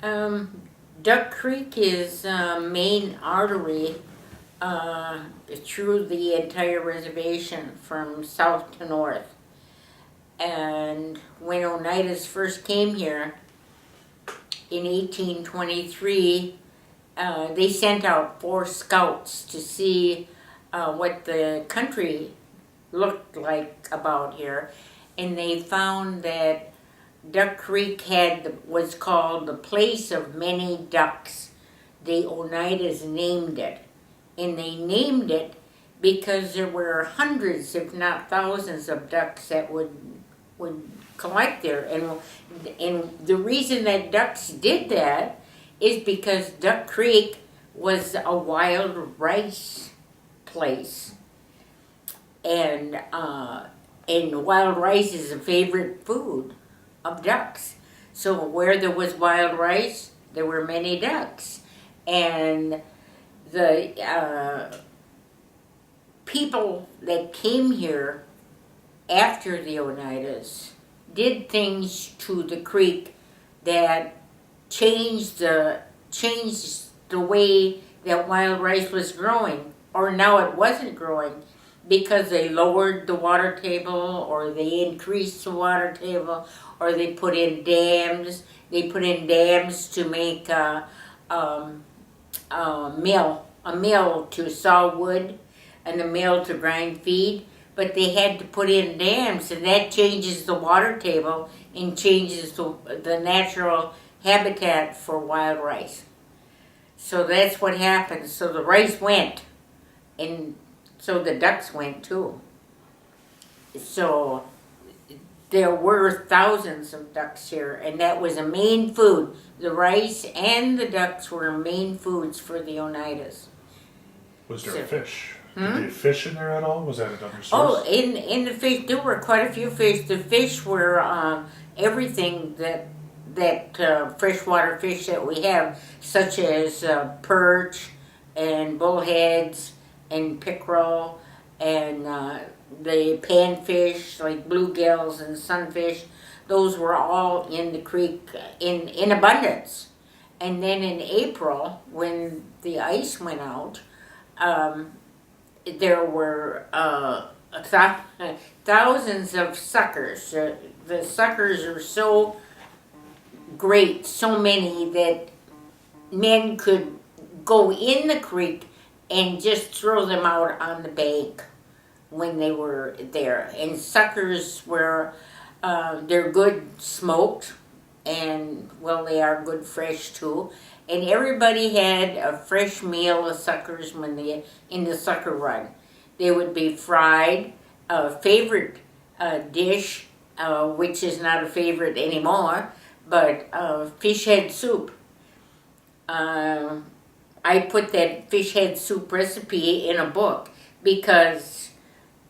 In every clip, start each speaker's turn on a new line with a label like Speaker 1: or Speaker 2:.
Speaker 1: Um, Duck Creek is main artery through the entire reservation from south to north. And when Oneidas first came here in 1823, they sent out 4 scouts to see what the country looked like about here, and they found that Duck Creek was called the place of many ducks. The Oneidas named it, and they named it because there were hundreds, if not thousands, of ducks that would collect there, and the reason that ducks did that is because Duck Creek was a wild rice place, and wild rice is a favorite food of ducks. So where there was wild rice, there were many ducks, and the people that came here after the Oneidas did things to the creek that changed the way that wild rice was growing, or now it wasn't growing, because they lowered the water table, or they increased the water table, or they put in dams. They put in dams to make a mill to saw wood, and a mill to grind feed. But they had to put in dams, and that changes the water table and changes the natural habitat for wild rice. So that's what happened. So the rice went, and so the ducks went too. So there were thousands of ducks here, and that was a main food. The rice and the ducks were main foods for the Oneidas.
Speaker 2: Was there fish? Did they fish in there at all? Was that another source?
Speaker 1: Oh, in the fish, there were quite a few fish. The fish were everything that freshwater fish that we have, such as perch and bullheads and pickerel and the panfish like bluegills and sunfish. Those were all in the creek in abundance. And then in April, when the ice went out, there were thousands of suckers. The suckers are so great, so many, that men could go in the creek and just throw them out on the bank when they were there. And suckers were, they're good smoked, and well, they are good fresh too. And everybody had a fresh meal of suckers when they in the sucker run. They would be fried. A favorite dish, which is not a favorite anymore, but fish head soup. I put that fish head soup recipe in a book because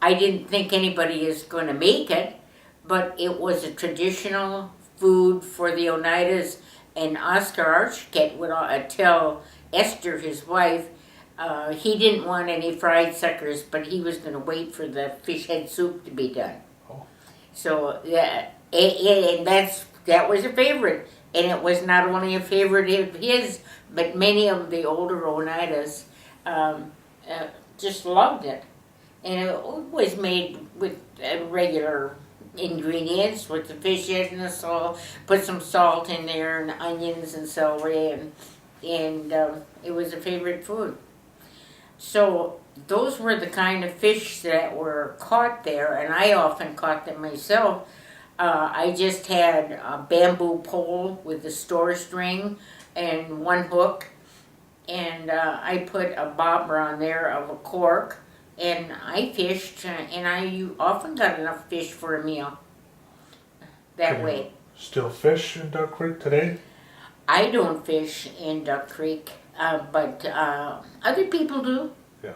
Speaker 1: I didn't think anybody is going to make it, but it was a traditional food for the Oneidas. And Oscar Archket would tell Esther, his wife, he didn't want any fried suckers, but he was going to wait for the fish head soup to be done.
Speaker 2: Oh.
Speaker 1: So and that was a favorite, and it was not only a favorite of his, but many of the older Oneidas just loved it. And it was made with regular ingredients, with the fish head and the salt. Put some salt in there and onions and celery, and it was a favorite food. So those were the kind of fish that were caught there, and I often caught them myself. I just had a bamboo pole with a store string and one hook, and I put a bobber on there of a cork, and I fished, and I often got enough fish for a meal that way.
Speaker 2: Still fish in Duck Creek today?
Speaker 1: I don't fish in Duck Creek, but other people do.
Speaker 2: Yeah.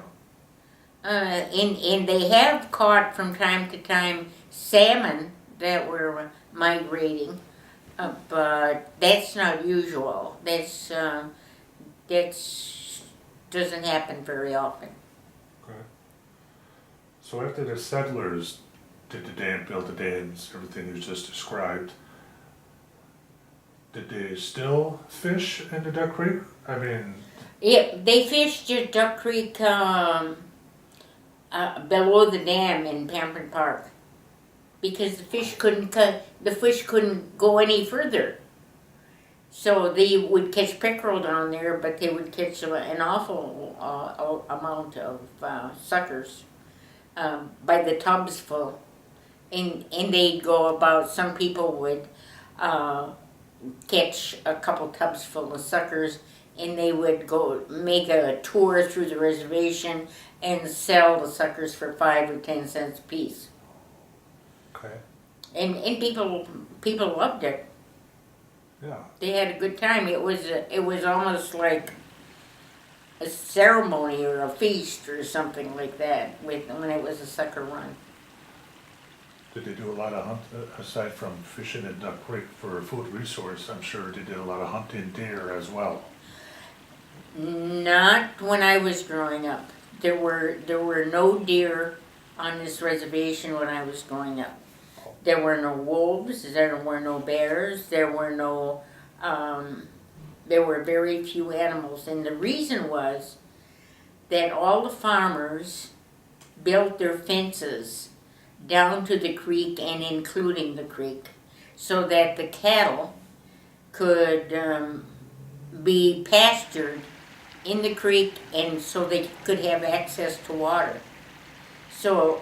Speaker 1: And they have caught from time to time salmon that were migrating, but that's not usual. That's doesn't happen very often.
Speaker 2: Okay. So after the settlers did build the dams, everything you just described, Did they still fish in the Duck Creek? I mean,
Speaker 1: Yeah, they fished at Duck Creek below the dam in Pampered Park because the fish couldn't go any further. So they would catch pickerel down there, but they would catch an awful amount of suckers by the tubs full. And they'd go about, some people would catch a couple tubs full of suckers, and they would go make a tour through the reservation and sell the suckers for 5 or 10 cents a piece.
Speaker 2: okay,
Speaker 1: And people loved it.
Speaker 2: yeah.
Speaker 1: They had a good time. It was almost like a ceremony or a feast or something like that when it was a sucker run.
Speaker 2: Did they do a lot of hunt, aside from fishing in Duck Creek for a food resource, I'm sure they did a lot of hunting deer as well.
Speaker 1: Not when I was growing up. There were no deer on this reservation when I was growing up. There were no wolves, there were no bears, there were very few animals. And the reason was that all the farmers built their fences down to the creek and including the creek so that the cattle could be pastured in the creek and so they could have access to water. So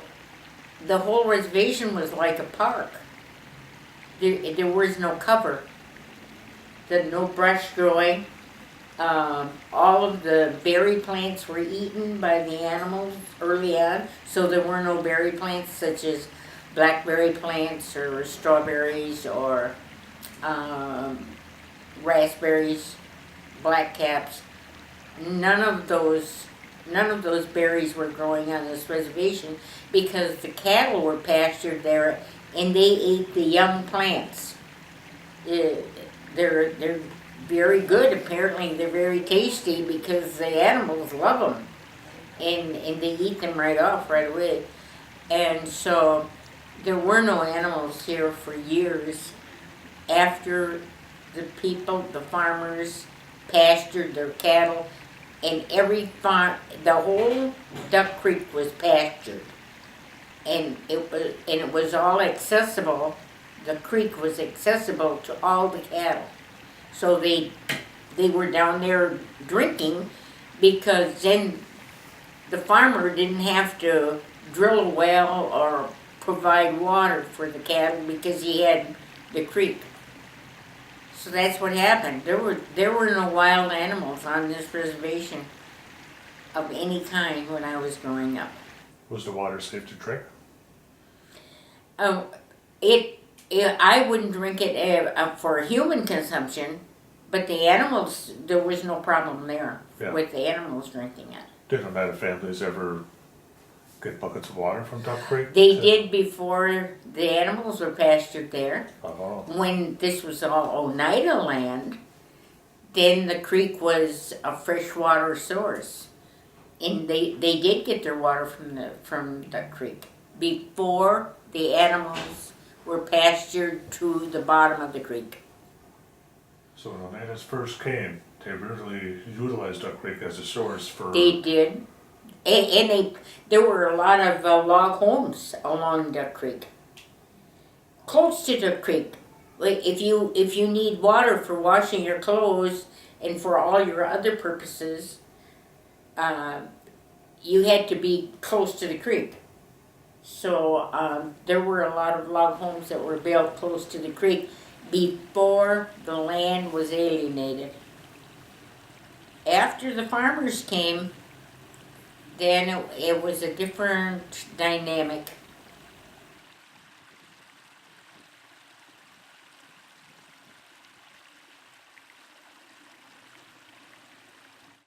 Speaker 1: the whole reservation was like a park. There was no cover. There was no brush growing. All of the berry plants were eaten by the animals early on, so there were no berry plants such as blackberry plants or strawberries or raspberries, blackcaps. None of those berries were growing on this reservation because the cattle were pastured there and they ate the young plants. They're very good. Apparently they're very tasty because the animals love them and they eat them right off right away. And so there were no animals here for years after the farmers pastured their cattle, and the whole Duck Creek was pastured, and it was all accessible. The creek was accessible to all the cattle, so they were down there drinking, because then the farmer didn't have to drill a well or provide water for the cattle because he had the creek. So that's what happened. There were no wild animals on this reservation of any kind when I was growing up.
Speaker 2: Was the water safe to drink?
Speaker 1: I wouldn't drink it for human consumption, but the animals, there was no problem there with the animals drinking it.
Speaker 2: Did Oneida families ever get buckets of water from Duck Creek?
Speaker 1: They did before the animals were pastured there.
Speaker 2: Oh.
Speaker 1: When this was all Oneida land, then the creek was a freshwater source. And they did get their water from Duck Creek before the animals were pastured to the bottom of the creek.
Speaker 2: So when Oneidas first came, they really utilized Duck Creek as a source for...
Speaker 1: They did. And there were a lot of log homes along Duck Creek. Close to Duck Creek. Like if you need water for washing your clothes and for all your other purposes, you had to be close to the creek. So there were a lot of log homes that were built close to the creek before the land was alienated. After the farmers came, then it was a different dynamic.